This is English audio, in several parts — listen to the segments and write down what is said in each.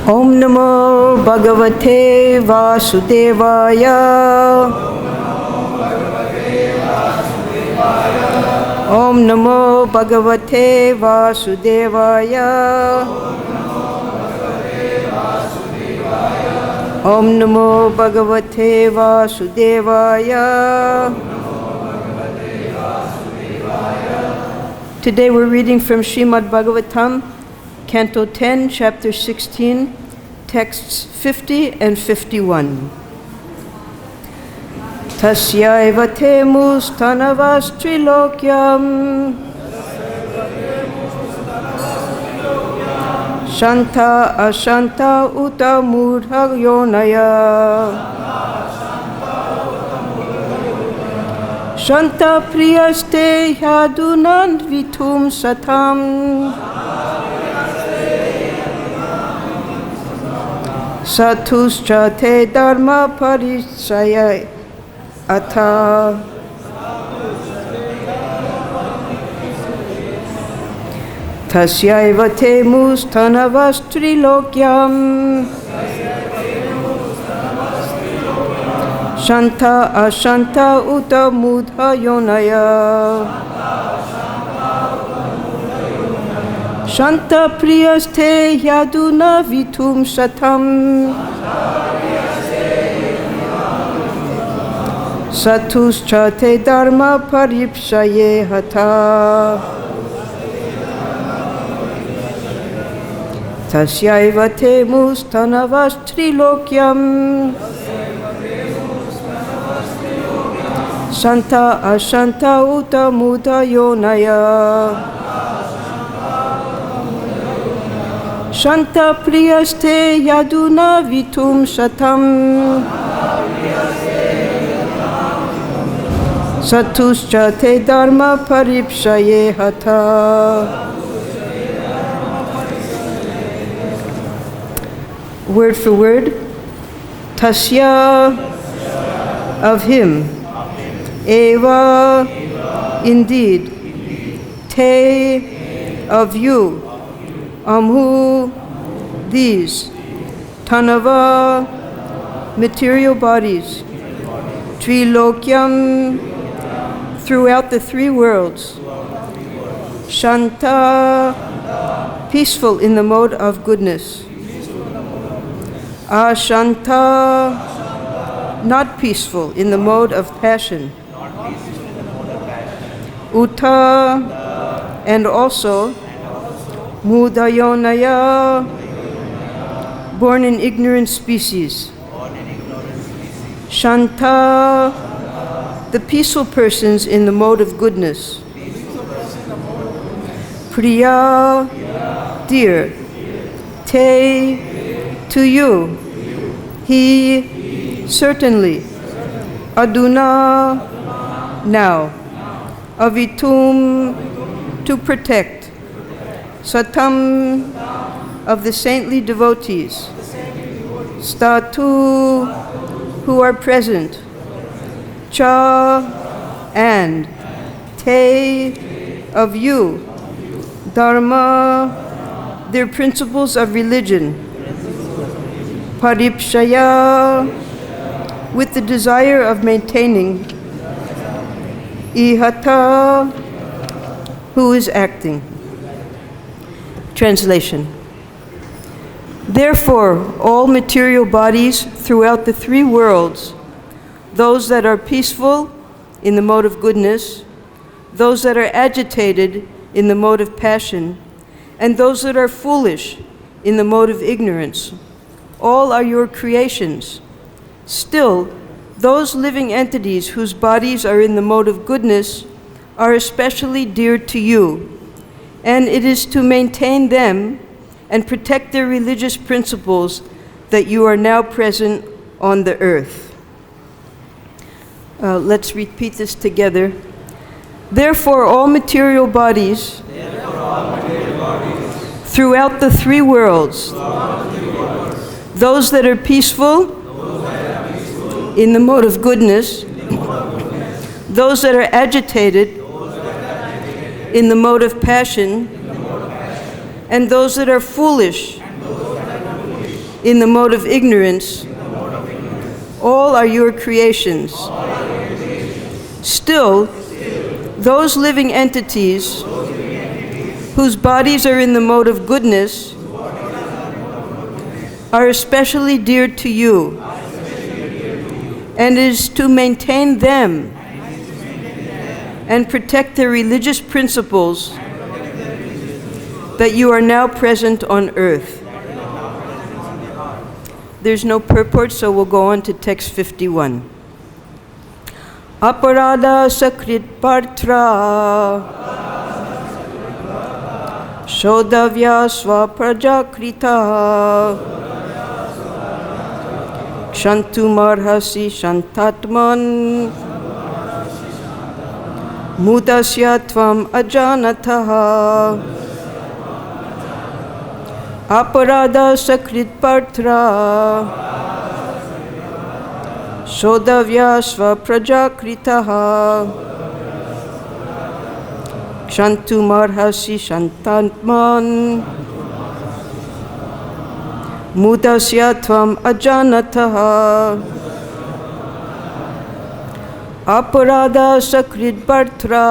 Om Namo Bhagavate Vasudevaya. Om Namo Bhagavate Vasudevaya. Om Namo Bhagavate Vasudevaya. Today we're reading from Srimad Bhagavatam, Canto 10, Chapter 16, texts 50 and 51. Tasyaiva te mūstanavastrilokyam śānta-āshanta uta mūḍhayonaya śānta-priyaste yadunan vitum satam satuscha te dharma paricaya atha tasyaiva te mūstanavastrilokyam śānta-āshanta uta mūḍhayonaya śānta-priyaste yaduna vitum satam satuscha te dharma paripsaye hatha tasyaiva te mūstanavastrilokyam śānta-āshanta uta mūḍhayonaya śānta-priyaste yaduna vitum satam satuscha te dharma paripsaye hatha. Word for word, tasya, of him, eva, indeed, te, of you, amhu, these, tanava, material bodies, trilokyam, throughout the three worlds, śānta, peaceful in the mode of goodness, ashanta, not peaceful in the mode of passion, uta, and also mūḍhayonaya, born in ignorant species, śānta, the peaceful persons in the mode of goodness, priya, dear, te, to you, he, certainly, aduna, now, avitum, to protect, satam, of the saintly devotees, statu, who are present, cha, and, te, of you, dharma, their principles of religion, paripshaya, with the desire of maintaining, ihata, who is acting. Translation. Therefore, all material bodies throughout the three worlds, those that are peaceful in the mode of goodness, those that are agitated in the mode of passion, and those that are foolish in the mode of ignorance, all are your creations. Still, those living entities whose bodies are in the mode of goodness are especially dear to you, and it is to maintain them and protect their religious principles that you are now present on the earth. Let's repeat this together. Therefore, all material bodies throughout the three worlds, those that are peaceful in the mode of goodness, those that are agitated in the mode of passion, and those that are foolish in the mode of ignorance, all are your creations. Still, those living entities whose bodies are in the mode of goodness are especially dear to you, and it is to maintain them and protect their religious principles that you are now present on earth. There's no purport, so we'll go on to text 51. Aparādhaḥ sakṛt bhartrā soḍhavyaḥ sva-prajā-kṛtaḥ kṣantum arhasi śāntātman mūḍhasya tvām ajānataḥ aparādhaḥ sakṛt bhartrā soḍhavyaḥ sva-prajā-kṛtaḥ kṣantum arhasi śāntātman mūḍhasya tvām ajānataḥ aparādhaḥ sakṛt bhartrā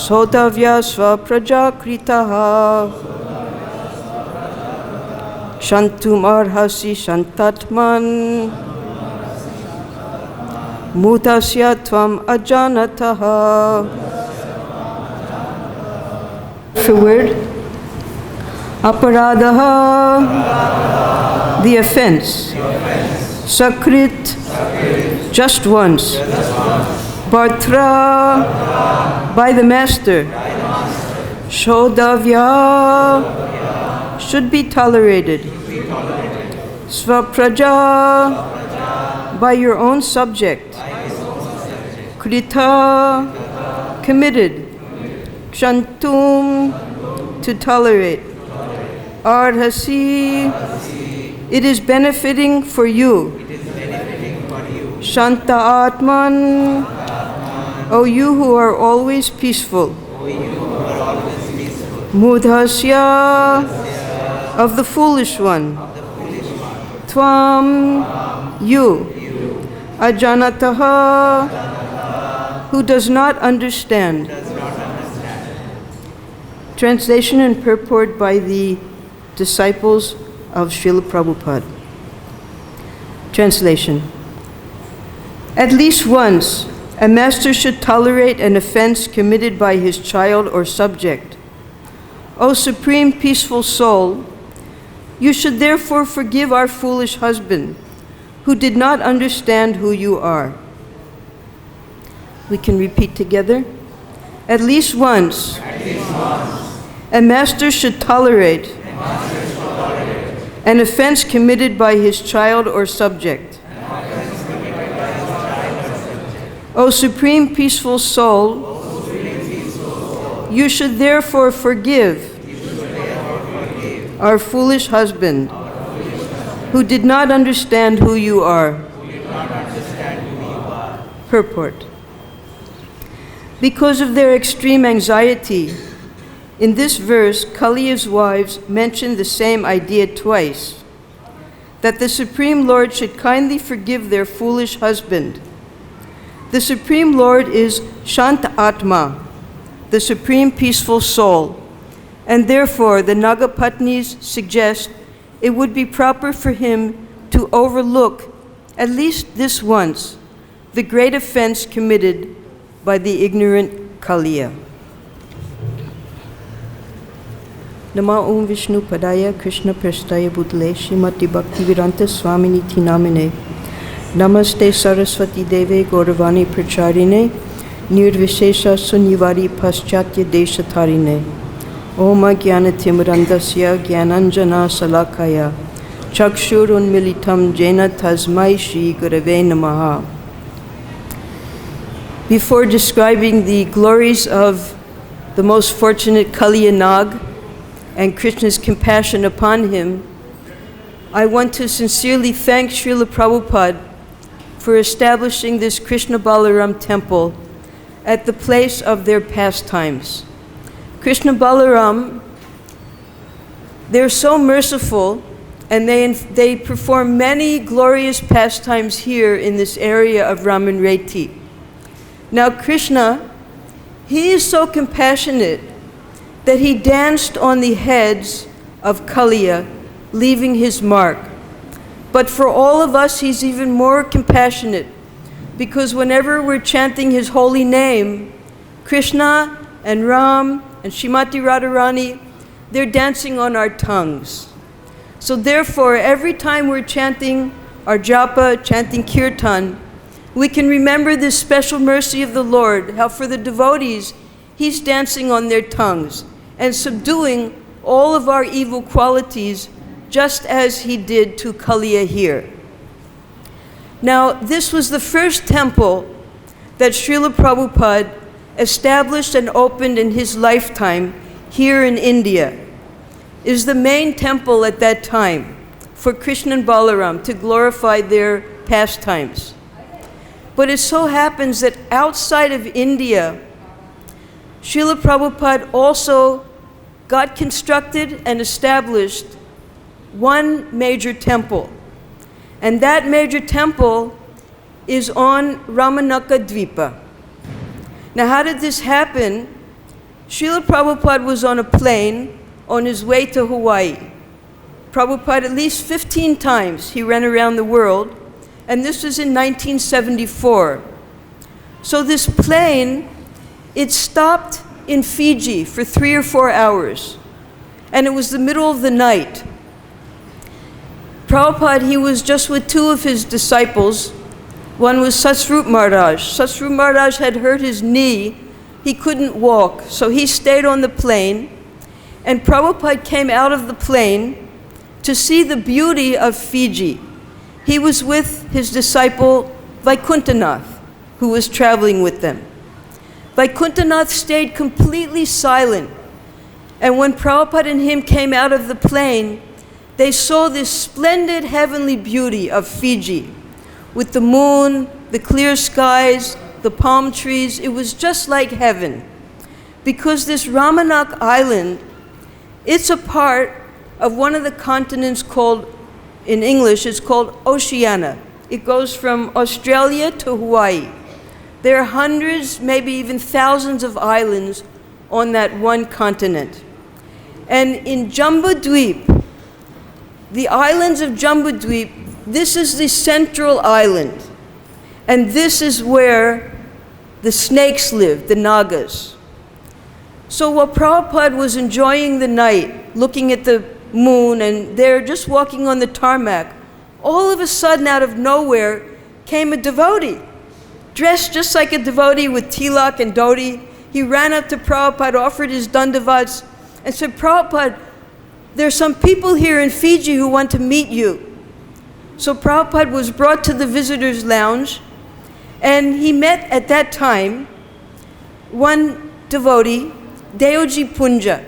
soḍhavyaḥ sva-prajā-kṛtaḥ kṣantum arhasi śāntātman mūḍhasya tvām ajānataḥ. For word, aparādhaḥ, the offense. Sakṛt, just once. Bhartrā, by the master. Soḍhavyaḥ, should be tolerated. Sva-prajā, by your own subject. Kṛtaḥ, committed. Kṣantum, to tolerate. Arhasi, it is benefiting for you. śānta-ātman, O you who are always peaceful. mūḍhasya, of the foolish one. tvām, you. ajānataḥ, who does not understand. Translation and purport by the disciples of Srila Prabhupada. Translation. At least once, a master should tolerate an offense committed by his child or subject. O supreme peaceful soul, you should therefore forgive our foolish husband, who did not understand who you are. We can repeat together. At least once, a master should tolerate an offense committed by his child or subject. O supreme peaceful soul, you should therefore forgive our foolish husband, who did not understand who you are. Purport. Because of their extreme anxiety, in this verse, Kāliya's wives mention the same idea twice, that the Supreme Lord should kindly forgive their foolish husband. The Supreme Lord is śānta-ātman, the Supreme Peaceful Soul, and therefore the Nāgapatnīs suggest it would be proper for him to overlook, at least this once, the great offense committed by the ignorant Kāliya. Nama Om Vishnu Padaya Krishna Prasthaya Bhutale Srimati Bhaktivedanta Swaminiti Namine Namaste Saraswati Deve Gauravani Pracharine Nirvishesha Sunyivari Paschatya Deshatarine Om Ajānataḥ Jnananjana Salakaya Chakshurun Militam Jena Tasmai Shri Gurave Namaha. Before describing the glories of the most fortunate Kāliya Nag and Krishna's compassion upon him, I want to sincerely thank Srila Prabhupada for establishing this Krishna Balaram temple at the place of their pastimes. Krishna Balaram They're so merciful, and they perform many glorious pastimes here in this area of Ramanreti. Now Krishna, he is so compassionate that he danced on the heads of Kāliya, leaving his mark. But for all of us, he's even more compassionate, because whenever we're chanting his holy name, Krishna and Ram and Srimati Radharani, they're dancing on our tongues. So therefore, every time we're chanting our japa, chanting kirtan, we can remember this special mercy of the Lord, how for the devotees, he's dancing on their tongues and subduing all of our evil qualities, just as he did to Kāliya here. Now, this was the first temple that Srila Prabhupada established and opened in his lifetime here in India. It is the main temple at that time for Krishna and Balaram to glorify their pastimes. But it so happens that outside of India, Srila Prabhupada also got constructed and established one major temple. And that major temple is on Ramanaka Dvipa. Now, how did this happen? Srila Prabhupada was on a plane on his way to Hawaii. Prabhupada, at least 15 times, he ran around the world, and this was in 1974. So this plane, it stopped in Fiji for 3 or 4 hours, and it was the middle of the night. Prabhupada, he was just with 2 of his disciples. One was Satsvarup Maharaj. Satsvarup Maharaj had hurt his knee. He couldn't walk, so he stayed on the plane, and Prabhupada came out of the plane to see the beauty of Fiji. He was with his disciple Vaikuntanath, who was traveling with them. Vaikuntanath stayed completely silent, and when Prabhupada and him came out of the plane, they saw this splendid heavenly beauty of Fiji, with the moon, the clear skies, the palm trees. It was just like heaven, because this Ramanak Island, it's a part of one of the continents called, in English, it's called Oceania. It goes from Australia to Hawaii. There are hundreds, maybe even thousands of islands on that one continent. And in Jambudweep, the islands of Jambudweep, this is the central island. And this is where the snakes live, the Nagas. So while Prabhupada was enjoying the night, looking at the moon, and they're just walking on the tarmac, all of a sudden, out of nowhere, came a devotee, dressed just like a devotee with tilak and dhoti. He ran up to Prabhupada, offered his dandavats, and said, Prabhupada, there are some people here in Fiji who want to meet you. So Prabhupada was brought to the visitors' lounge, and he met at that time one devotee, Deoji Punja,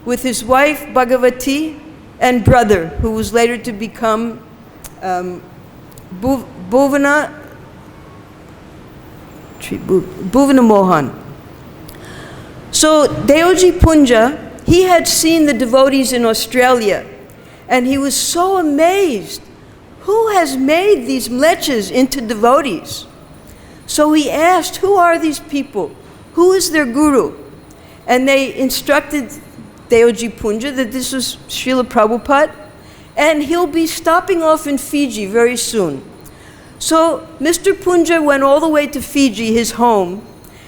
with his wife Bhagavati and brother, who was later to become Bhuvana Mohan. So Deoji Punja, he had seen the devotees in Australia, and he was so amazed. Who has made these mleches into devotees? So he asked, who are these people? Who is their guru? And they instructed Deoji Punja that this was Srila Prabhupada, and he'll be stopping off in Fiji very soon. So Mr. Punja went all the way to Fiji, his home,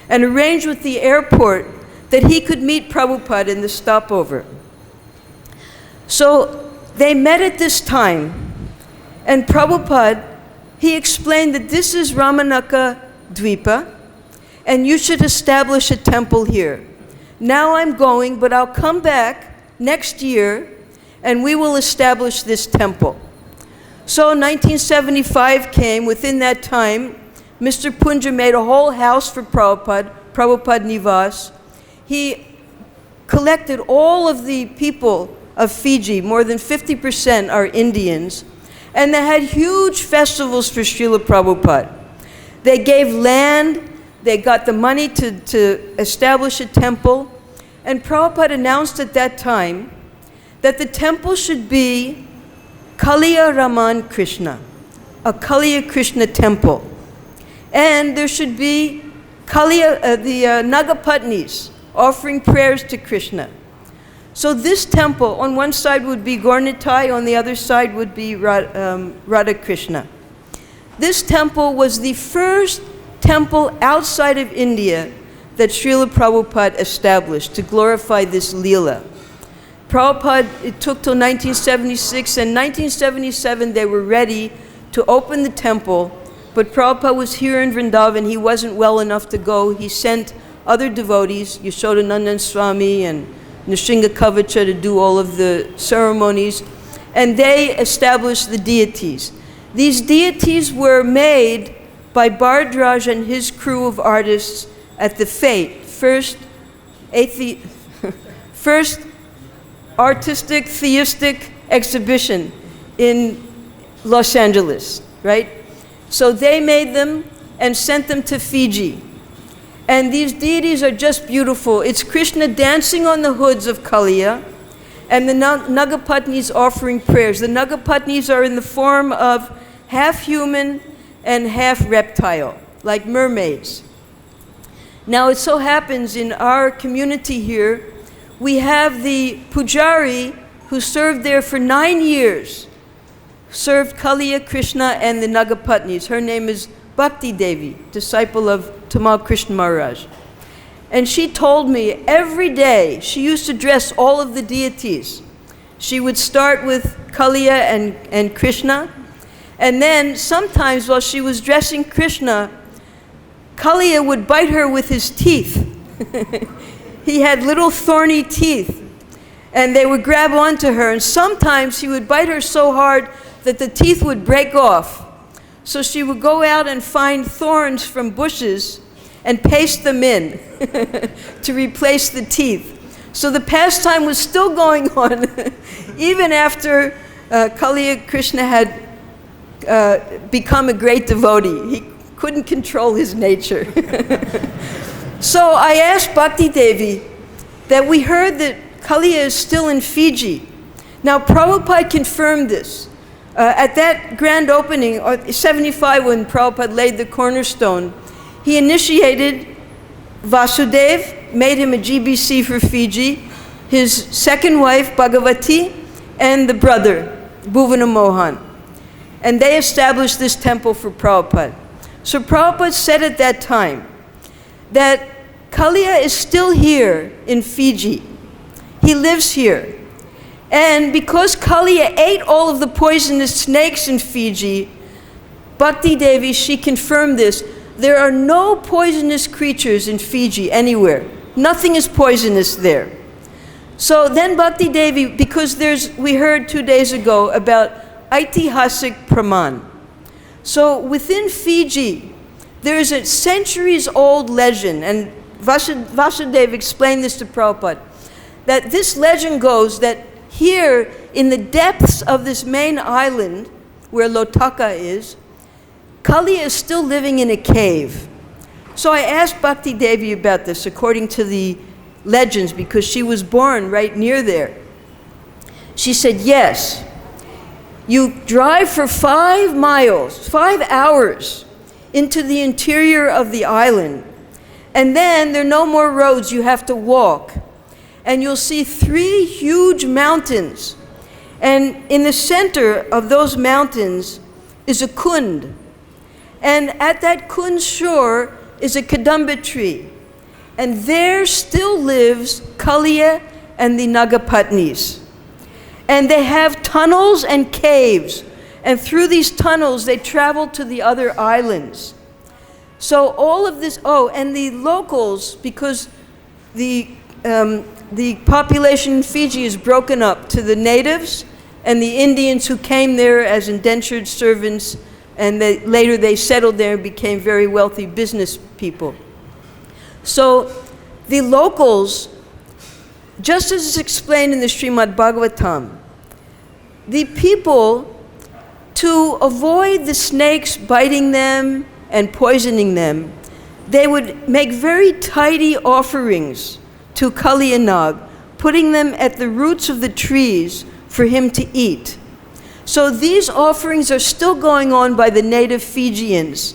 and arranged with the airport that he could meet Prabhupada in the stopover. So they met at this time, and Prabhupada, he explained that this is Ramanaka Dvipa, and you should establish a temple here. Now I'm going, but I'll come back next year, and we will establish this temple. So 1975 came. Within that time, Mr. Punja made a whole house for Prabhupada, Prabhupada Nivas. He collected all of the people of Fiji, more than 50% are Indians, and they had huge festivals for Srila Prabhupada. They gave land, they got the money to establish a temple, and Prabhupada announced at that time that the temple should be Kāliya Raman Krishna, a Kāliya Krishna temple. And there should be the Nāgapatnīs offering prayers to Krishna. So this temple, on one side would be Gaurnitai, on the other side would be Radha Krishna. This temple was the first temple outside of India that Srila Prabhupada established to glorify this Leela. Prabhupada, it took till 1976, and 1977 they were ready to open the temple, but Prabhupada was here in Vrindavan. He wasn't well enough to go. He sent other devotees, Yashodanandan Swami and Nrsinga Kavacha, to do all of the ceremonies, and they established the deities. These deities were made by Bhartrā and his crew of artists at the FATE, first artistic theistic exhibition in Los Angeles, right? So they made them and sent them to Fiji. And these deities are just beautiful. It's Krishna dancing on the hoods of Kāliya, and the Nāgapatnīs offering prayers. The Nāgapatnīs are in the form of half human and half reptile, like mermaids. Now it so happens in our community here, we have the pujari who served there for 9 years, served Kāliya Krishna and the Nāgapatnīs. Her name is Bhakti Daivi, disciple of Tamal Krishna Maharaj. And she told me every day she used to dress all of the deities. She would start with Kāliya and Krishna, and then sometimes while she was dressing Krishna, Kāliya would bite her with his teeth. He had little thorny teeth, and they would grab onto her, and sometimes he would bite her so hard that the teeth would break off. So she would go out and find thorns from bushes and paste them in to replace the teeth. So the pastime was still going on even after Kāliya Krishna had become a great devotee. He couldn't control his nature. So I asked Bhakti Devi that we heard that Kāliya is still in Fiji. Now Prabhupada confirmed this. At that grand opening, 75, when Prabhupada laid the cornerstone, he initiated Vasudev, made him a GBC for Fiji, his second wife, Bhagavati, and the brother, Bhuvana Mohan. And they established this temple for Prabhupada. So Prabhupada said at that time that Kāliya is still here in Fiji. He lives here. And because Kāliya ate all of the poisonous snakes in Fiji, Bhakti Devi, she confirmed this. There are no poisonous creatures in Fiji anywhere. Nothing is poisonous there. So then Bhakti Devi, because we heard 2 days ago about aitihasik praman. So within Fiji, there is a centuries-old legend, and Vasudeva explained this to Prabhupada, that this legend goes that here in the depths of this main island where Lotaka is, Kāliya is still living in a cave. So I asked Bhakti Devi about this according to the legends, because she was born right near there. She said, yes, you drive for 5 miles, 5 hours into the interior of the island, and then there are no more roads, you have to walk. And you'll see 3 huge mountains. And in the center of those mountains is a kund. And at that kund's shore is a kadamba tree. And there still lives Kāliya and the Nāgapatnīs. And they have tunnels and caves. And through these tunnels, they travel to the other islands. So all of this, and the locals, because the population in Fiji is broken up to the natives and the Indians who came there as indentured servants, and later they settled there and became very wealthy business people. So the locals, just as is explained in the Srimad Bhagavatam, the people, to avoid the snakes biting them and poisoning them, they would make very tidy offerings to Kāliya Nag, putting them at the roots of the trees for him to eat. So these offerings are still going on by the native Fijians.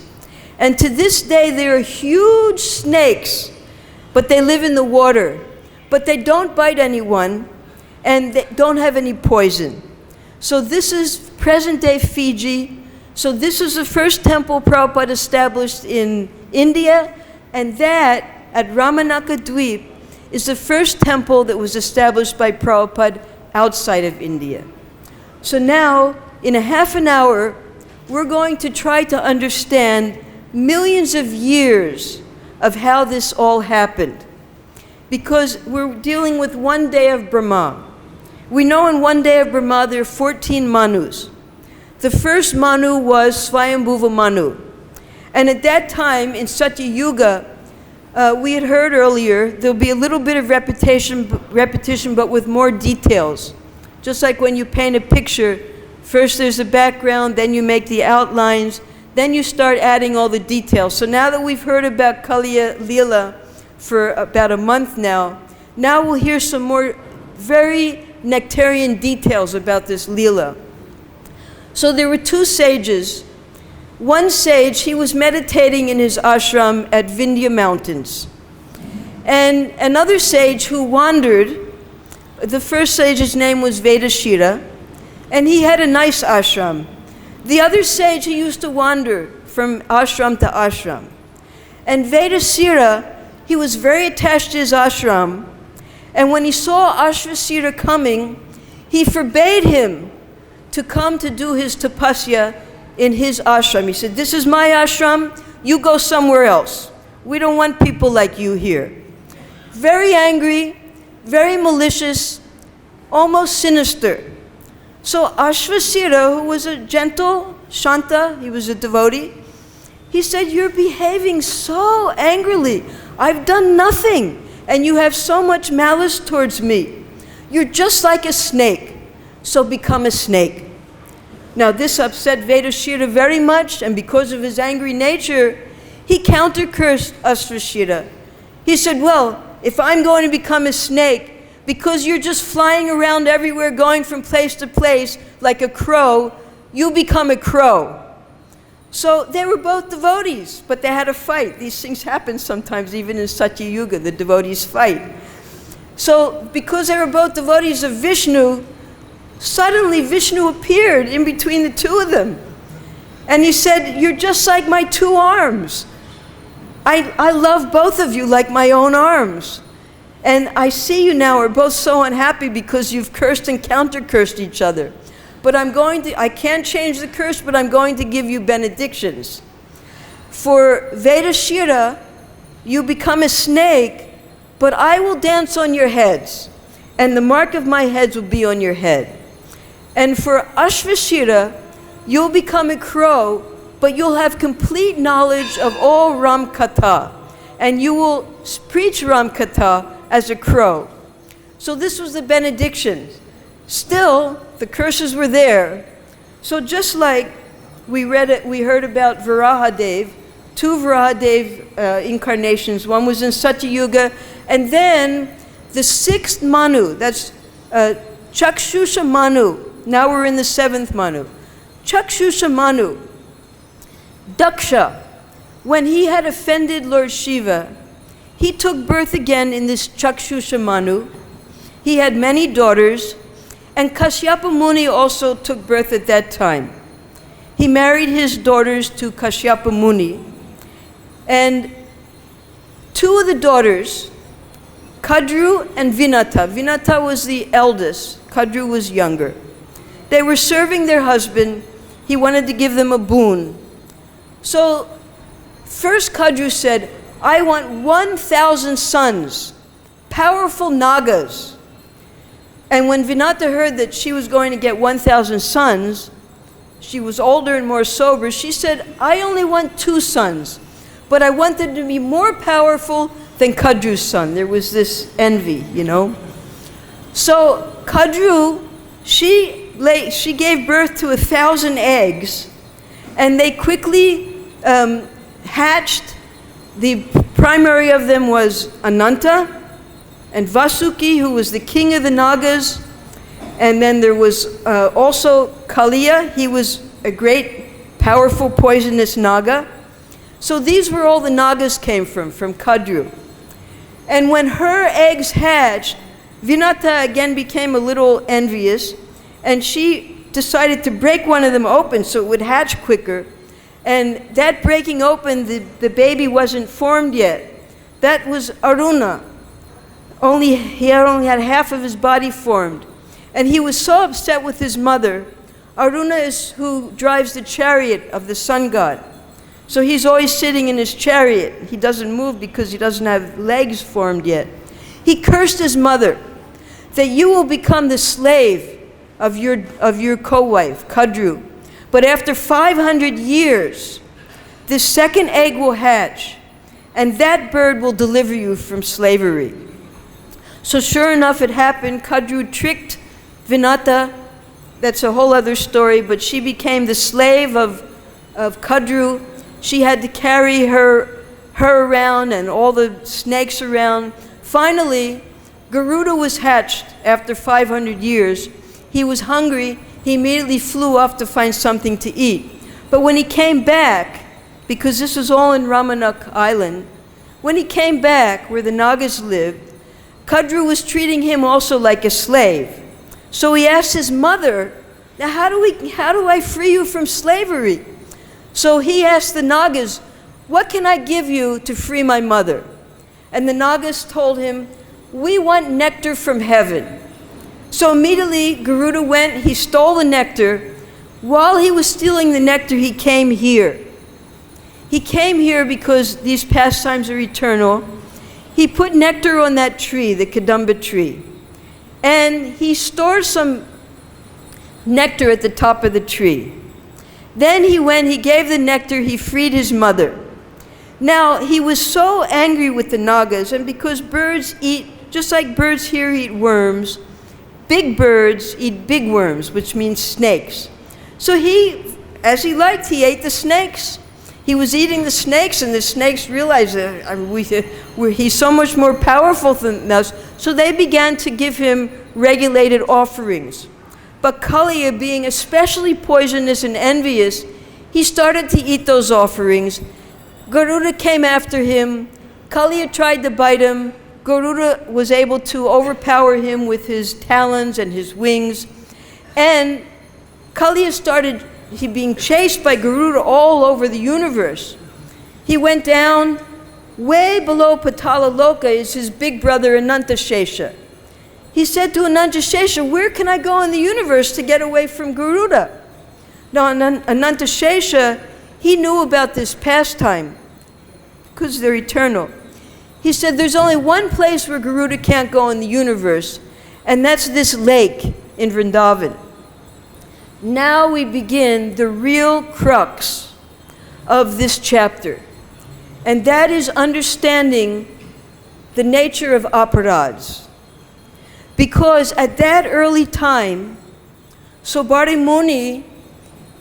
And to this day, they are huge snakes, but they live in the water. But they don't bite anyone, and they don't have any poison. So this is present-day Fiji. So this is the first temple Prabhupada established in India, and that, at Ramanakadweep, is the first temple that was established by Prabhupada outside of India. So now, in a half an hour, we're going to try to understand millions of years of how this all happened. Because we're dealing with one day of Brahma. We know in one day of Brahma there are 14 Manus. The first Manu was Swayambhuva Manu. And at that time, in Satya Yuga, we had heard earlier, there'll be a little bit of repetition, but with more details. Just like when you paint a picture, first there's a background, then you make the outlines, then you start adding all the details. So now that we've heard about Kāliya Leela for about a month now we'll hear some more very nectarian details about this Leela. So there were two sages. One sage, he was meditating in his ashram at Vindhya Mountains. And another sage who wandered, the first sage's name was Vedashira, and he had a nice ashram. The other sage, he used to wander from ashram to ashram. And Vedashira, he was very attached to his ashram, and when he saw Ashvasira coming, he forbade him to come to do his tapasya in his ashram. He said, "This is my ashram, you go somewhere else. We don't want people like you here." Very angry, very malicious, almost sinister. So Ashvasira, who was a gentle Shanta, he was a devotee, he said, "You're behaving so angrily. I've done nothing, and you have so much malice towards me. You're just like a snake, so become a snake." Now this upset Vedashira very much, and because of his angry nature, he counter-cursed Ashvasira. He said, "Well, if I'm going to become a snake, because you're just flying around everywhere, going from place to place like a crow, you become a crow." So they were both devotees, but they had a fight. These things happen sometimes, even in Satya Yuga, the devotees fight. So because they were both devotees of Vishnu, suddenly Vishnu appeared in between the two of them. And he said, "You're just like my two arms. I love both of you like my own arms. And I see you now are both so unhappy because you've cursed and counter-cursed each other. But I can't change the curse, but I'm going to give you benedictions. For Vedashira, you become a snake, but I will dance on your heads, and the mark of my heads will be on your head. And for Ashvasira, you'll become a crow, but you'll have complete knowledge of all Ram Katha, and you will preach Ram Katha as a crow." So this was the benediction. Still, the curses were there. So just like we heard about Varahadev, two Varahadev incarnations. One was in Satya Yuga, and then the sixth Manu, that's Chakshusha Manu. Now we're in the seventh Manu. Chakshusha Manu, Daksha, when he had offended Lord Shiva, he took birth again in this Chakshusha Manu. He had many daughters, and Kashyapa Muni also took birth at that time. He married his daughters to Kashyapa Muni. And two of the daughters, Kadru and Vinata. Vinata was the eldest, Kadru was younger. They were serving their husband. He wanted to give them a boon. So first Kadru said, "I want 1,000 sons, powerful Nagas." And when Vinata heard that she was going to get 1,000 sons, she was older and more sober, she said, "I only want 2 sons, but I want them to be more powerful than Kadru's son." There was this envy, you know. So Kadru, she gave birth to 1,000 eggs, and they quickly hatched. The primary of them was Ananta, and Vasuki, who was the king of the Nagas. And then there was also Kāliya. He was a great, powerful, poisonous Naga. So these were all the Nagas came from Kadru. And when her eggs hatched, Vinata again became a little envious, and she decided to break one of them open so it would hatch quicker. And that breaking open, the baby wasn't formed yet. That was Aruna. He only had half of his body formed. And he was so upset with his mother. Aruna is who drives the chariot of the sun god. So he's always sitting in his chariot. He doesn't move because he doesn't have legs formed yet. He cursed his mother that you will become the slave of your co-wife, Kadru. But after 500 years, this second egg will hatch, and that bird will deliver you from slavery. So sure enough, it happened. Kadru tricked Vinata. That's a whole other story, but she became the slave of Kadru. She had to carry her around and all the snakes around. Finally, Garuda was hatched after 500 years. He was hungry. He immediately flew off to find something to eat. But when he came back, because this was all in Ramanak Island, when he came back where the Nagas lived, Kadru was treating him also like a slave. So he asked his mother, now how do I free you from slavery? So he asked the Nagas, what can I give you to free my mother? And the Nagas told him, we want nectar from heaven. So immediately Garuda went, he stole the nectar. While he was stealing the nectar, he came here. He came here because these pastimes are eternal. He put nectar on that tree, the Kadamba tree. And he stored some nectar at the top of the tree. Then he gave the nectar, he freed his mother. Now, he was so angry with the Nagas, and because birds eat, just like birds here eat worms, big birds eat big worms, which means snakes. So he, as he liked, he ate the snakes. He was eating the snakes, and the snakes realized he's so much more powerful than us, so they began to give him regulated offerings. But Kāliya, being especially poisonous and envious, he started to eat those offerings. Garuda came after him. Kāliya tried to bite him. Garuda was able to overpower him with his talons and his wings. And Kāliya started being chased by Garuda all over the universe. He went down way below Patala Loka is his big brother Anantashesha. He said to Anantashesha, where can I go in the universe to get away from Garuda? Now Anantashesha, he knew about this pastime because they're eternal. He said there's only one place where Garuda can't go in the universe, and that's this lake in Vrindavan. Now we begin the real crux of this chapter, and that is understanding the nature of aparādhas. Because at that early time, Sobari Muni,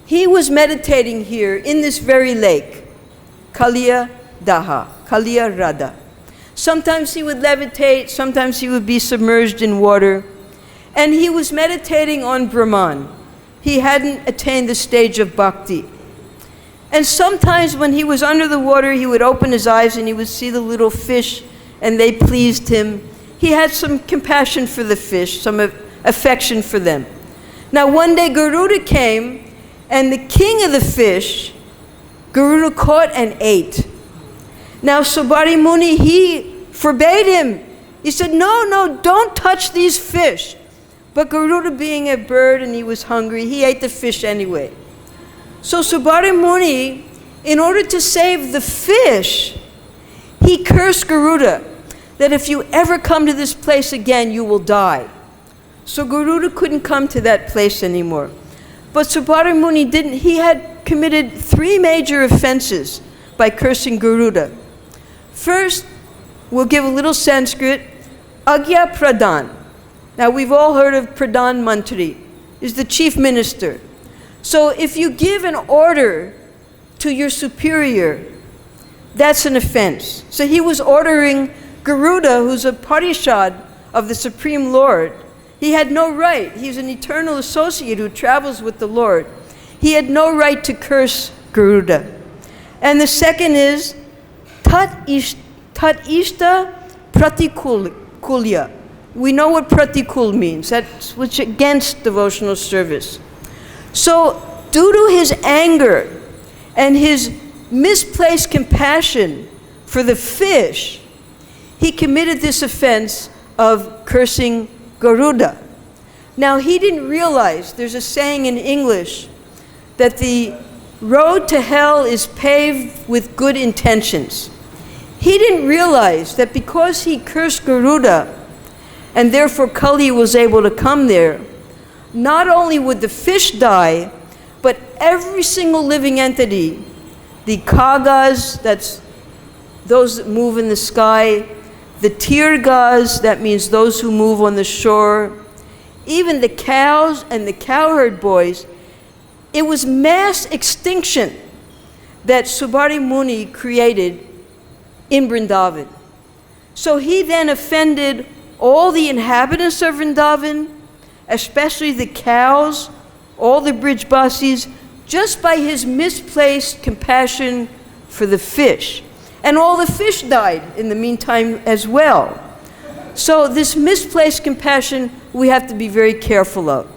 he was meditating here in this very lake, Kāliya Radha. Sometimes he would levitate, sometimes he would be submerged in water, and he was meditating on Brahman. He hadn't attained the stage of bhakti. And sometimes when he was under the water, he would open his eyes and he would see the little fish, and they pleased him. He had some compassion for the fish, some affection for them. Now one day Garuda came, and the king of the fish, Garuda caught and ate. Now Sobari Muni, he forbade him. He said, no, don't touch these fish. But Garuda, being a bird and he was hungry, he ate the fish anyway. So Sobari Muni, in order to save the fish, he cursed Garuda that if you ever come to this place again, you will die. So Garuda couldn't come to that place anymore. But Sobari Muni didn't. He had committed 3 major offenses by cursing Garuda. First, we'll give a little Sanskrit, Agya Pradhan. Now we've all heard of Pradhan Mantri, is the chief minister. So if you give an order to your superior, that's an offense. So he was ordering Garuda, who's a parishad of the Supreme Lord, he had no right. He's an eternal associate who travels with the Lord. He had no right to curse Garuda. And the second is tat ishta pratikulya. We know what pratikul means. That's which against devotional service. So due to his anger and his misplaced compassion for the fish, he committed this offense of cursing Garuda. Now he didn't realize, there's a saying in English, that the road to hell is paved with good intentions. He didn't realize that because he cursed Garuda, and therefore Kāliya was able to come there, not only would the fish die, but every single living entity, the kagas, that's those that move in the sky, the tirgas, that means those who move on the shore, even the cows and the cowherd boys, it was mass extinction that Subari Muni created in Vrindavan. So he then offended all the inhabitants of Vrindavan, especially the cows, all the Brijbasis, just by his misplaced compassion for the fish. And all the fish died in the meantime as well. So this misplaced compassion we have to be very careful of.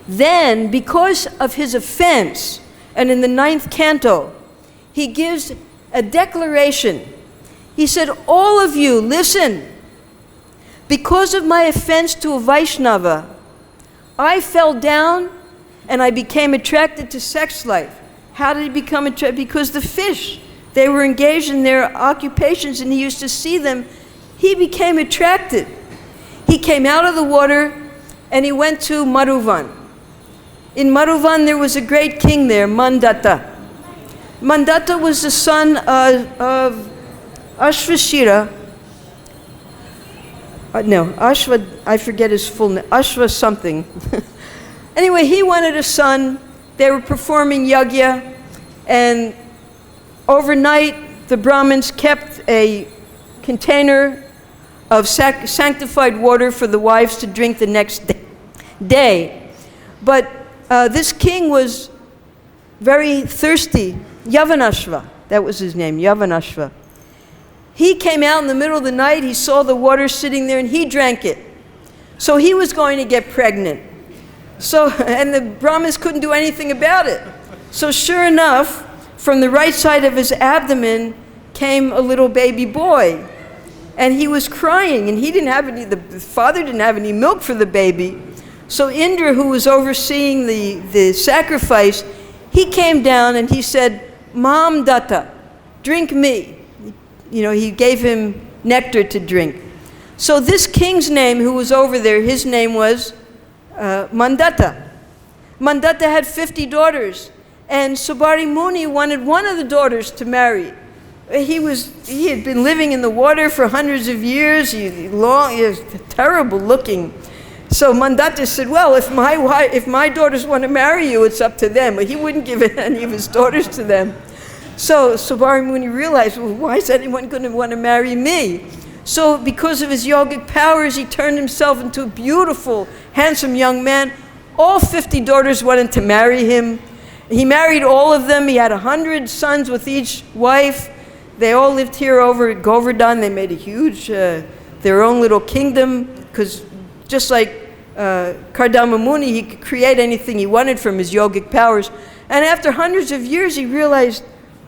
Then, because of his offense, and in the 9th canto, he gives a declaration. He said, all of you, listen. Because of my offense to a Vaishnava, I fell down and I became attracted to sex life. How did he become attracted? Because the fish, they were engaged in their occupations and he used to see them. He became attracted. He came out of the water and he went to Madhuvan. In Madhuvan there was a great king there, Mandatta. Mandatta was the son of Ashvashira. I forget his full name, Ashva something. Anyway, he wanted a son. They were performing yajna, and overnight the Brahmins kept a container of sanctified water for the wives to drink the next day. But this king was very thirsty. Yavanashva, that was his name, Yavanashva. He came out in the middle of the night, he saw the water sitting there and he drank it. So he was going to get pregnant. So, and the Brahmins couldn't do anything about it. So sure enough, from the right side of his abdomen came a little baby boy. And he was crying, and he didn't have any, the father didn't have any milk for the baby. So Indra, who was overseeing the sacrifice, he came down and he said, Mam Datta, drink me. You know, he gave him nectar to drink. So this king's name, who was over there, his name was Mandatta. Mandatta had 50 daughters, and Subari Muni wanted one of the daughters to marry. He had been living in the water for hundreds of years. He was terrible looking. So Mandatta said, well, if my daughters want to marry you, it's up to them. But he wouldn't give any of his daughters to them. So Subari Muni realized, well, why is anyone going to want to marry me? So because of his yogic powers, he turned himself into a beautiful, handsome young man. All 50 daughters wanted to marry him. He married all of them. He had 100 sons with each wife. They all lived here over at Govardhan. They made a huge, their own little kingdom, because just like Kardama Muni, he could create anything he wanted from his yogic powers. And after hundreds of years, he realized,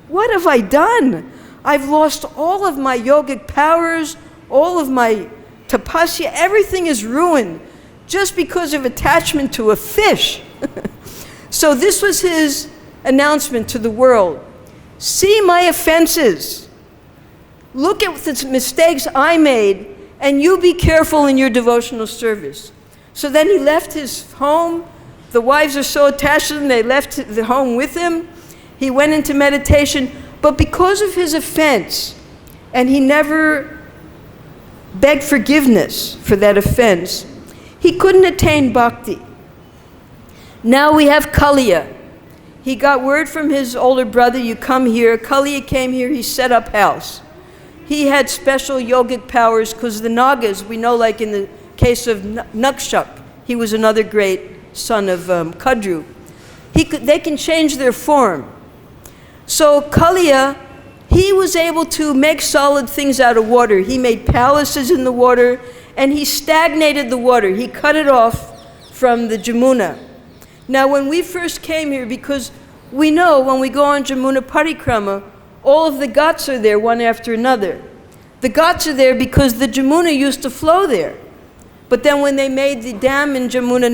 what have I done? I've lost all of my yogic powers, all of my tapasya, everything is ruined just because of attachment to a fish. So this was his announcement to the world. See my offenses. Look at the mistakes I made, and you be careful in your devotional service. So then he left his home. The wives are so attached to him, they left the home with him. He went into meditation, but because of his offense, and he never begged forgiveness for that offense, he couldn't attain bhakti. Now we have Kāliya. He got word from his older brother, you come here. Kāliya came here, he set up house. he had special yogic powers because the Nagas, we know, like in the case of Nakshak, he was another great son of Kadru. They can change their form. So Kāliya, he was able to make solid things out of water. He made palaces in the water, and he stagnated the water. He cut it off from the Jamuna. Now, when we first came here, because we know when we go on Jamuna Parikrama, all of the ghats are there one after another. The ghats are there because the Jamuna used to flow there. But then when they made the dam in Jamuna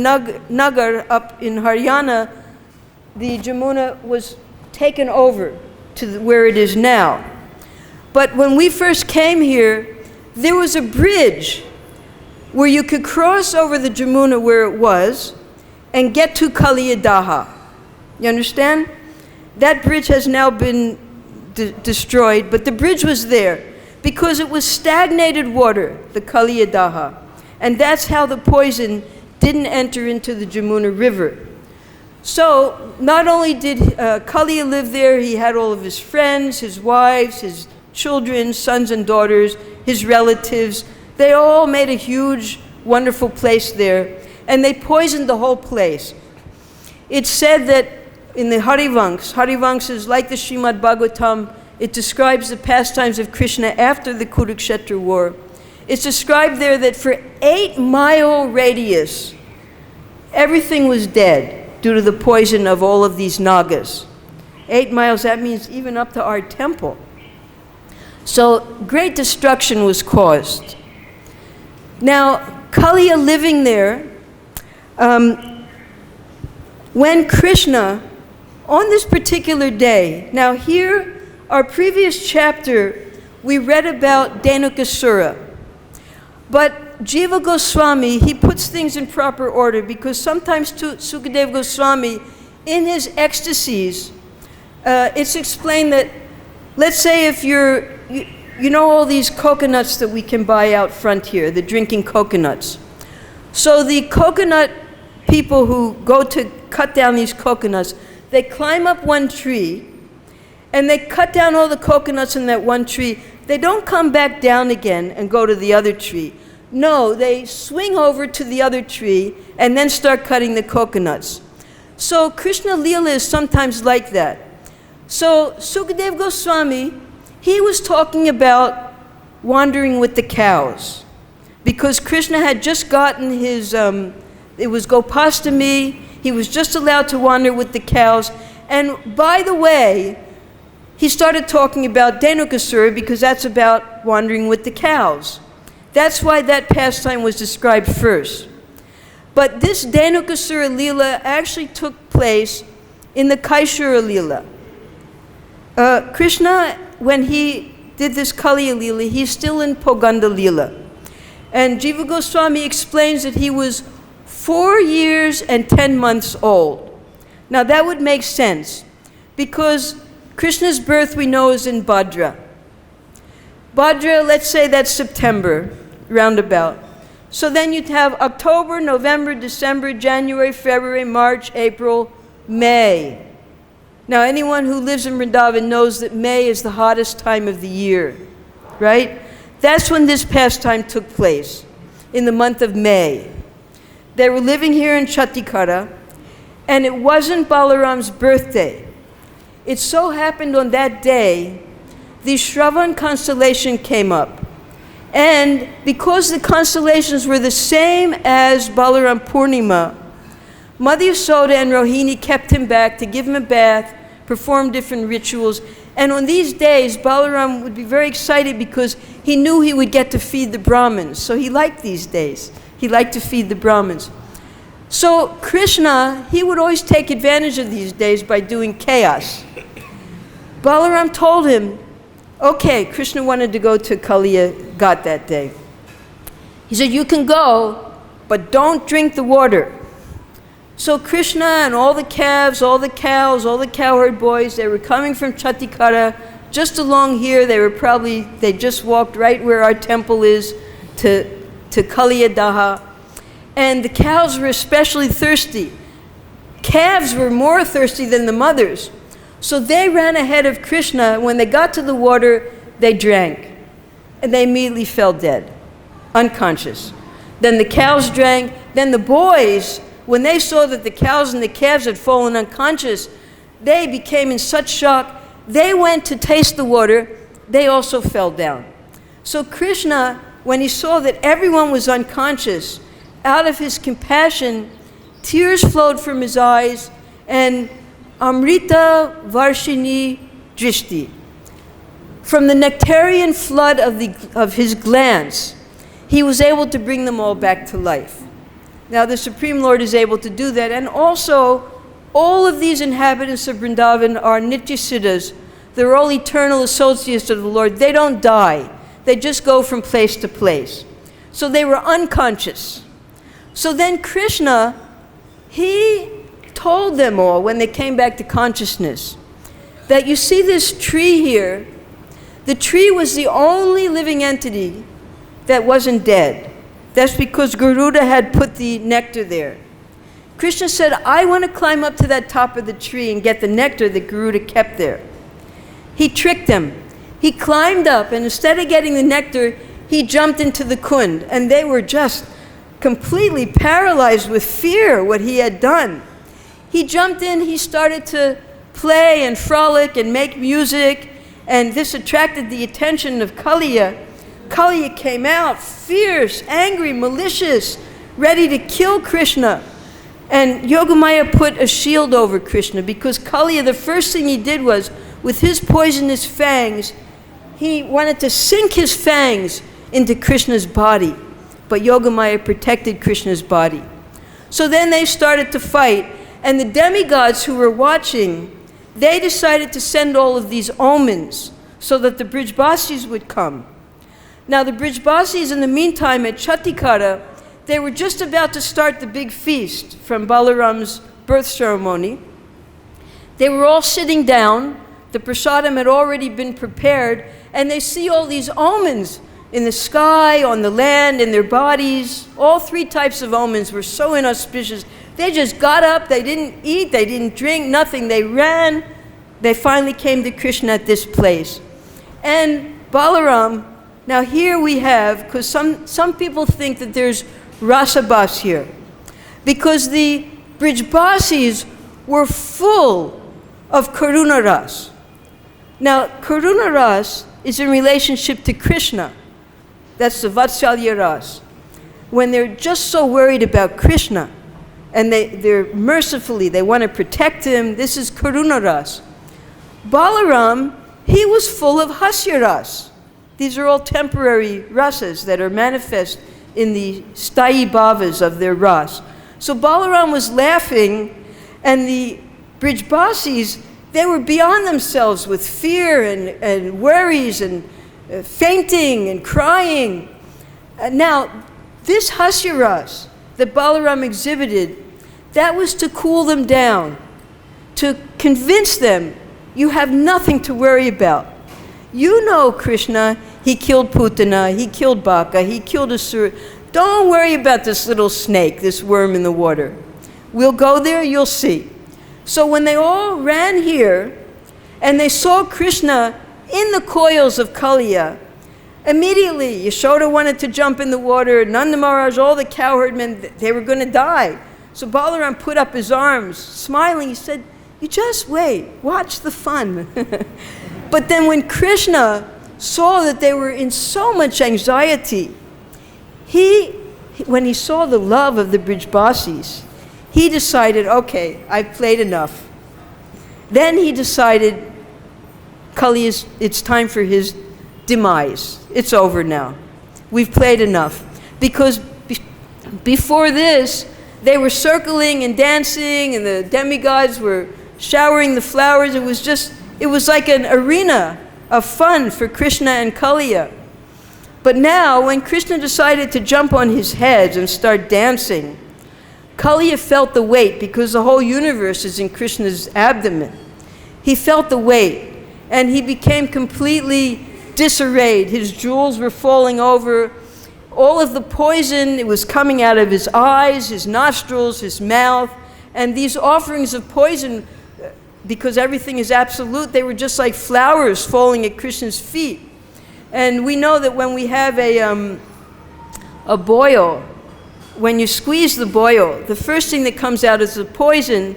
Nagar up in Haryana, the Jamuna was taken over to where it is now. But when we first came here, there was a bridge where you could cross over the Jamuna where it was and get to Kāliya. You understand? That bridge has now been destroyed, but the bridge was there because it was stagnated water, the Kāliya. And that's how the poison didn't enter into the Jamuna River. So not only did Kāliya live there, he had all of his friends, his wives, his children, sons and daughters, his relatives. They all made a huge, wonderful place there, and they poisoned the whole place. It's said that in the Harivansh is like the Srimad Bhagavatam. It describes the pastimes of Krishna after the Kurukshetra war. It's described there that for 8-mile radius, everything was dead due to the poison of all of these Nagas. 8 miles, that means even up to our temple. So great destruction was caused. Now, Kāliya living there, when Krishna, on this particular day, now here, our previous chapter, we read about Dhenukasura. But Jiva Goswami, he puts things in proper order because sometimes Sukadeva Goswami, in his ecstasies, it's explained that, let's say if you know all these coconuts that we can buy out front here, the drinking coconuts. So the coconut people who go to cut down these coconuts, they climb up one tree and they cut down all the coconuts in that one tree. They don't come back down again and go to the other tree. No, they swing over to the other tree and then start cutting the coconuts. So Krishna Leela is sometimes like that. So Sukadeva Goswami, he was talking about wandering with the cows because Krishna had just gotten his, it was Gopastami, he was just allowed to wander with the cows. And by the way, he started talking about Dhenukasura because that's about wandering with the cows. That's why that pastime was described first. But this Dhenukasura Leela actually took place in the Kaishura Leela. Krishna, when he did this Kāliya Leela, he's still in Poganda Leela. And Jiva Goswami explains that he was 4 years and 10 months old. Now that would make sense because Krishna's birth we know is in Bhadra. Bhadra, let's say that's September, roundabout. So then you'd have October, November, December, January, February, March, April, May. Now anyone who lives in Vrindavan knows that May is the hottest time of the year, right? That's when this pastime took place, in the month of May. They were living here in Chattikara, and it wasn't Balaram's birthday. It so happened on that day, the Shravan constellation came up. And because the constellations were the same as Balaram Purnima, Mother Yasoda and Rohini kept him back to give him a bath, perform different rituals. And on these days, Balaram would be very excited because he knew he would get to feed the Brahmins. So he liked these days. He liked to feed the Brahmins. So Krishna, he would always take advantage of these days by doing chaos. Balaram told him, okay, Krishna wanted to go to Kāliya Ghat that day. He said, you can go, but don't drink the water. So Krishna and all the calves, all the cows, all the cowherd boys, they were coming from Chattikara, just along here. They just walked right where our temple is to Kāliya. And the cows were especially thirsty. Calves were more thirsty than the mothers. So they ran ahead of Krishna. When they got to the water, they drank. and they immediately fell dead, unconscious. Then the cows drank. Then the boys, when they saw that the cows and the calves had fallen unconscious, they became in such shock. They went to taste the water. They also fell down. So Krishna, when he saw that everyone was unconscious, out of his compassion, tears flowed from his eyes, and Amrita Varshini Drishti, from the nectarian flood of his glance, he was able to bring them all back to life. Now the Supreme Lord is able to do that, and also all of these inhabitants of Vrindavan are Nityasiddhas. They're all eternal associates of the Lord. They don't die. They just go from place to place. So they were unconscious. So then Krishna, he told them all when they came back to consciousness that you see this tree here, the tree was the only living entity that wasn't dead. That's because Garuda had put the nectar there. Krishna said, I want to climb up to that top of the tree and get the nectar that Garuda kept there. He tricked them. He climbed up, and instead of getting the nectar, he jumped into the kund, and they were just completely paralyzed with fear what he had done. He jumped in, he started to play and frolic and make music, and this attracted the attention of Kāliya. Kāliya came out fierce, angry, malicious, ready to kill Krishna. And Yogamaya put a shield over Krishna because Kāliya, the first thing he did was, with his poisonous fangs, he wanted to sink his fangs into Krishna's body. But Yogamaya protected Krishna's body. So then they started to fight, and the demigods who were watching, they decided to send all of these omens so that the Brijbasis would come. Now the Brijbasis, in the meantime, at Chatikara, they were just about to start the big feast from Balaram's birth ceremony. They were all sitting down. The prasadam had already been prepared, and they see all these omens in the sky, on the land, in their bodies. All three types of omens were so inauspicious. They just got up, they didn't eat, they didn't drink, nothing. They ran. They finally came to Krishna at this place. And Balaram, now here we have, because some people think that there's rasabas here, because the Brijbasis were full of karuna ras. Now, karuna ras is in relationship to Krishna. That's the vatsalya ras. When they're just so worried about Krishna, and they're mercifully, they want to protect him, this is karuna ras. Balaram, he was full of hasya ras. These are all temporary rasas that are manifest in the sthayi bhavas of their ras. So Balaram was laughing, and the Brijbasis, they were beyond themselves with fear and worries and fainting and crying. Now, this hasya ras that Balaram exhibited, that was to cool them down, to convince them, you have nothing to worry about. You know Krishna, he killed Putana, he killed Baka, he killed Asura. Don't worry about this little snake, this worm in the water. We'll go there, you'll see. So when they all ran here, and they saw Krishna in the coils of Kāliya, immediately Yashoda wanted to jump in the water, Nanda Maharaj, all the cowherd men, they were going to die. So Balaram put up his arms, smiling, he said, you just wait, watch the fun. But then when Krishna saw that they were in so much anxiety, when he saw the love of the Brijbasis, he decided, okay, I've played enough. Then he decided, Kāliya, it's time for his demise. It's over now. We've played enough. Because before this, they were circling and dancing, and the demigods were showering the flowers. It was like an arena of fun for Krishna and Kāliya. But now, when Krishna decided to jump on his head and start dancing, Kāliya felt the weight, because the whole universe is in Krishna's abdomen. He felt the weight, and he became completely disarrayed. His jewels were falling over. All of the poison, it was coming out of his eyes, his nostrils, his mouth. And these offerings of poison, because everything is absolute, they were just like flowers falling at Krishna's feet. And we know that when we have a boil, when you squeeze the boil, the first thing that comes out is the poison.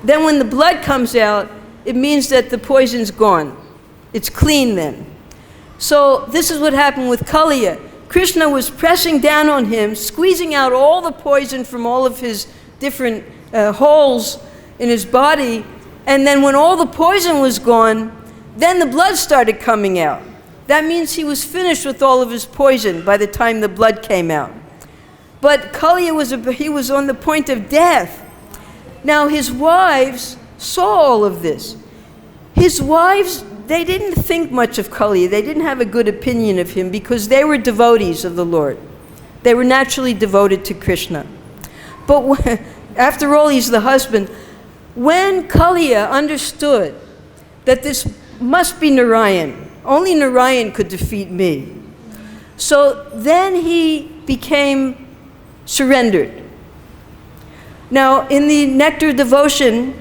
Then when the blood comes out, it means that the poison's gone. It's clean then. So this is what happened with Kāliya. Krishna was pressing down on him, squeezing out all the poison from all of his different holes in his body. And then when all the poison was gone, then the blood started coming out. That means he was finished with all of his poison by the time the blood came out. But Kāliya was on the point of death. Now his wives saw all of this. His wives, they didn't think much of Kāliya. They didn't have a good opinion of him because they were devotees of the Lord. They were naturally devoted to Krishna. But after all, he's the husband. When Kāliya understood that this must be Narayan, only Narayan could defeat me. So then he became surrendered. Now, in the Nectar Devotion,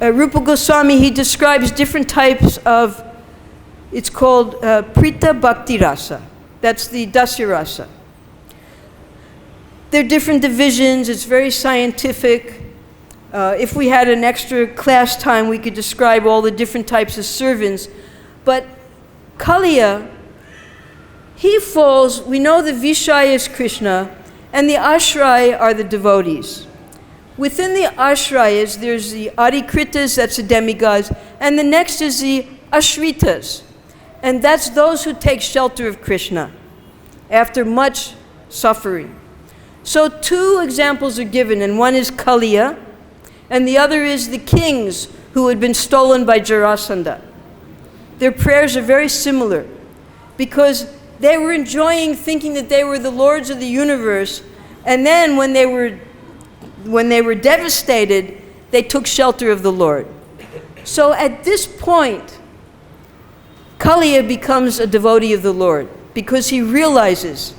Rupa Goswami, he describes different types of, it's called Prita Bhakti Rasa. That's the Dasya Rasa. They're different divisions, it's very scientific. If we had an extra class time, we could describe all the different types of servants. But Kāliya, he falls, we know the Vishaya is Krishna, and the Ashraya are the devotees. Within the Ashrayas, there's the Adikritas, that's the demigods, and the next is the Ashritas, and that's those who take shelter of Krishna after much suffering. So two examples are given, and one is Kāliya, and the other is the kings who had been stolen by Jarasandha. Their prayers are very similar because they were enjoying thinking that they were the lords of the universe, and then when they were devastated, they took shelter of the Lord. So at this point, Kāliya becomes a devotee of the Lord because he realizes,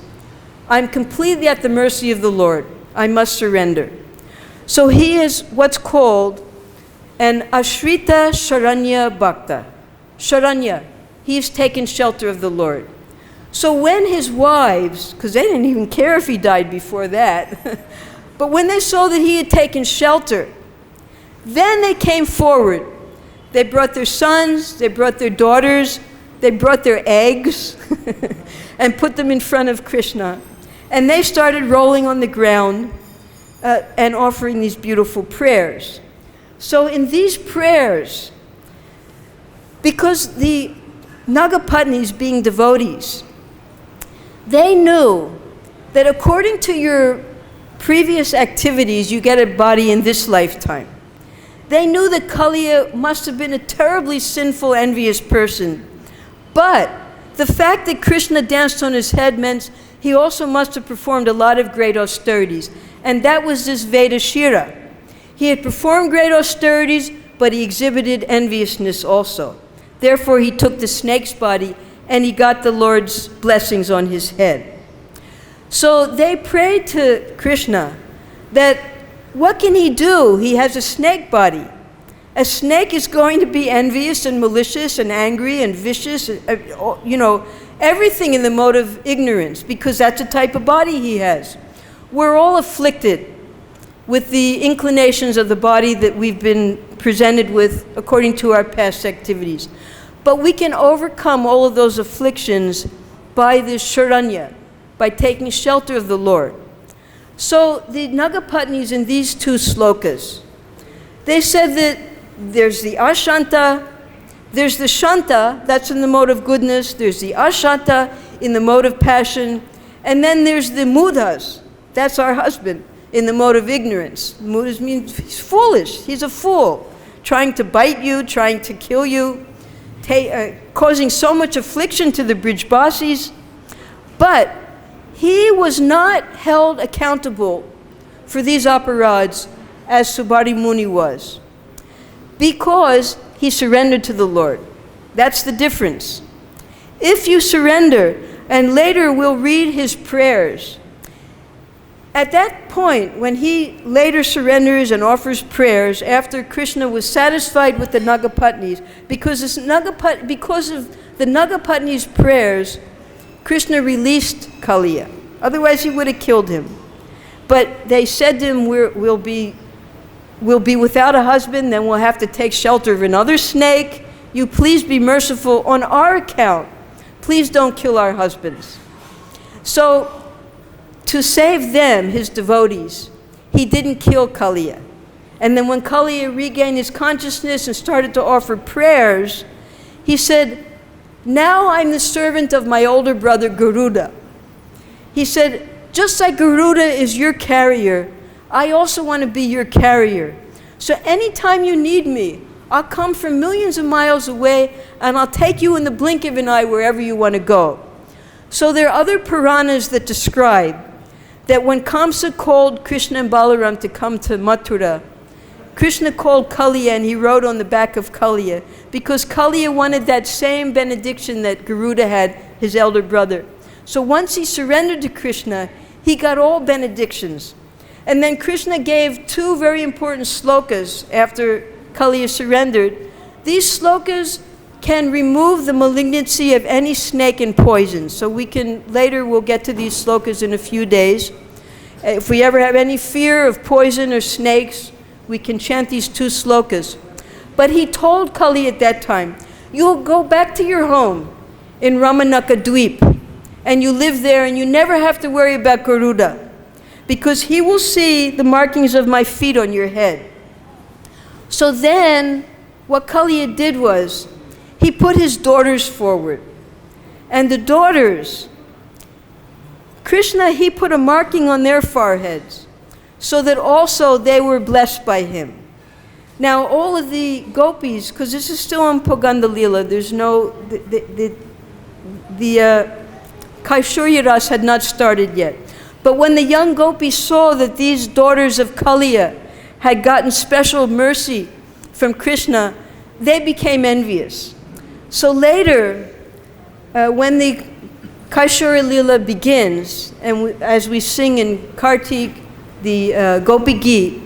I'm completely at the mercy of the Lord. I must surrender. So he is what's called an Ashrita Sharanya Bhakta. Sharanya, he's taken shelter of the Lord. So when his wives, because they didn't even care if he died before that, but when they saw that he had taken shelter, then they came forward. They brought their sons, they brought their daughters, they brought their eggs and put them in front of Krishna. And they started rolling on the ground and offering these beautiful prayers. So in these prayers, because the Nāgapatnīs being devotees, they knew that according to your previous activities, you get a body in this lifetime. They knew that Kāliya must have been a terribly sinful, envious person. But the fact that Krishna danced on his head meant he also must have performed a lot of great austerities. And that was this Vedashira. He had performed great austerities, but he exhibited enviousness also. Therefore, he took the snake's body and he got the Lord's blessings on his head. So they prayed to Krishna that what can he do? He has a snake body. A snake is going to be envious and malicious and angry and vicious, everything in the mode of ignorance, because that's the type of body he has. We're all afflicted with the inclinations of the body that we've been presented with according to our past activities. But we can overcome all of those afflictions by this Sharanya, by taking shelter of the Lord. So the Nāgapatnīs in these two slokas, they said that there's the Ashanta, there's the Shanta, that's in the mode of goodness, there's the Ashanta in the mode of passion, and then there's the mūḍhasya, that's our husband, in the mode of ignorance. Mūḍhasya means he's foolish, he's a fool, trying to bite you, trying to kill you, causing so much affliction to the Brijbasis. But he was not held accountable for these aparādhs as Subhadhi Muni was, because he surrendered to the Lord. That's the difference. If you surrender, and later we'll read his prayers, At that point, when he later surrenders and offers prayers after Krishna was satisfied with the Nāgapatnīs, because of the Nāgapatnīs' prayers, Krishna released Kāliya. Otherwise, he would have killed him. But they said to him, we'll be without a husband, then we'll have to take shelter of another snake. You please be merciful on our account. Please don't kill our husbands. So, to save them, his devotees, he didn't kill Kāliya. And then when Kāliya regained his consciousness and started to offer prayers, he said, now I'm the servant of my older brother Garuda. He said, just like Garuda is your carrier, I also want to be your carrier. So anytime you need me, I'll come from millions of miles away and I'll take you in the blink of an eye wherever you want to go. So there are other Puranas that describe that when Kamsa called Krishna and Balaram to come to Mathura, Krishna called Kāliya and he rode on the back of Kāliya because Kāliya wanted that same benediction that Garuda had, his elder brother. So once he surrendered to Krishna, he got all benedictions. And then Krishna gave two very important slokas after Kāliya surrendered. These slokas can remove the malignancy of any snake and poison. So later we'll get to these slokas in a few days. If we ever have any fear of poison or snakes, we can chant these two slokas. But he told Kāliya at that time, you'll go back to your home in Ramanaka Dweep, and you live there and you never have to worry about Garuda, because he will see the markings of my feet on your head. So then, what Kāliya did was, he put his daughters forward. And the daughters, Krishna, he put a marking on their foreheads, so that also they were blessed by him. Now all of the gopis, because this is still on Poganda Lila, there's no, the Kaishurya Ras had not started yet. But when the young gopis saw that these daughters of Kāliya had gotten special mercy from Krishna, they became envious. So later, when the Kaishurya Lila begins, and as we sing in Kartik, the Gopi Gita,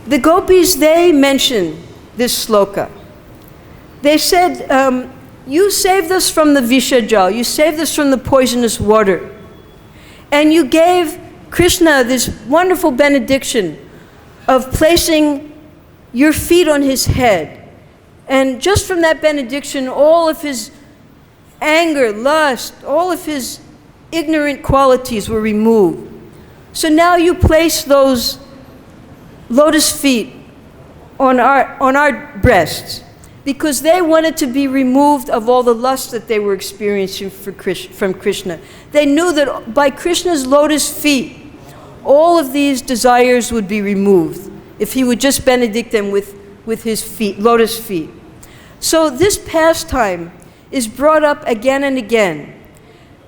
the gopis, they mention this sloka. They said, you saved us from the Vishajal, you saved us from the poisonous water. And you gave Krishna this wonderful benediction of placing your feet on his head. And just from that benediction, all of his anger, lust, all of his ignorant qualities were removed. So now you place those lotus feet on our breasts, because they wanted to be removed of all the lust that they were experiencing from Krishna. They knew that by Krishna's lotus feet, all of these desires would be removed if he would just benedict them with his feet, lotus feet. So this pastime is brought up again and again.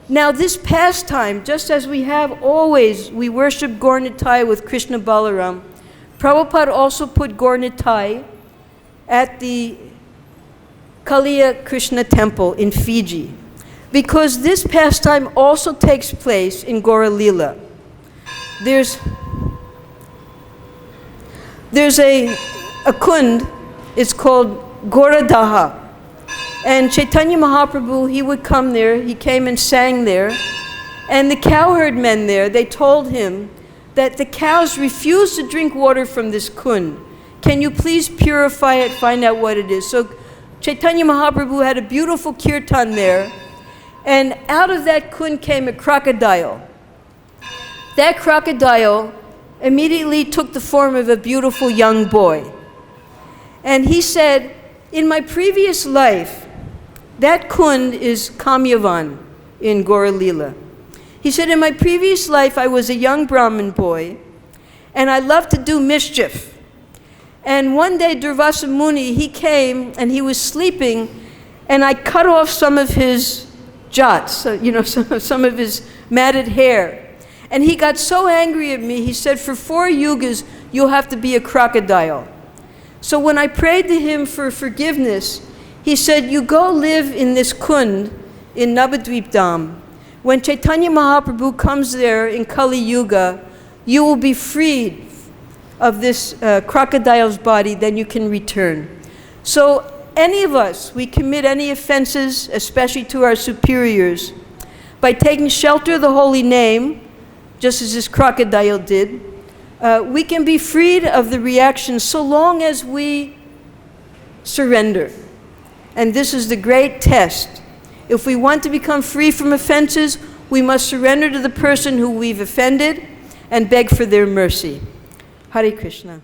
Now this pastime, just as we have always, we worship Gaur Nitai with Krishna Balaram, Prabhupada also put Gaur Nitai at the Kāliya Krishna temple in Fiji, because this pastime also takes place in Gaura Lila. There's a kund, it's called Gauradaha. And Chaitanya Mahaprabhu, he would come there, he came and sang there, and the cowherd men there, they told him that the cows refuse to drink water from this kund. Can you please purify it, find out what it is? So Chaitanya Mahaprabhu had a beautiful kirtan there, and out of that kund came a crocodile. That crocodile immediately took the form of a beautiful young boy. And he said, in my previous life, that kund is Kamyavan in Gaura Lila. He said, in my previous life, I was a young Brahmin boy, and I loved to do mischief. And one day, Durvasa Muni, he came, and he was sleeping, and I cut off some of his jots, some of his matted hair. And he got so angry at me, he said, for 4 yugas, you'll have to be a crocodile. So when I prayed to him for forgiveness, he said, you go live in this kund in Navadvip Dham. When Chaitanya Mahaprabhu comes there in Kali Yuga, you will be freed of this crocodile's body, then you can return. So any of us, we commit any offenses, especially to our superiors, by taking shelter of the holy name, just as this crocodile did, we can be freed of the reaction so long as we surrender. And this is the great test. If we want to become free from offenses, we must surrender to the person who we've offended and beg for their mercy. Hare Krishna.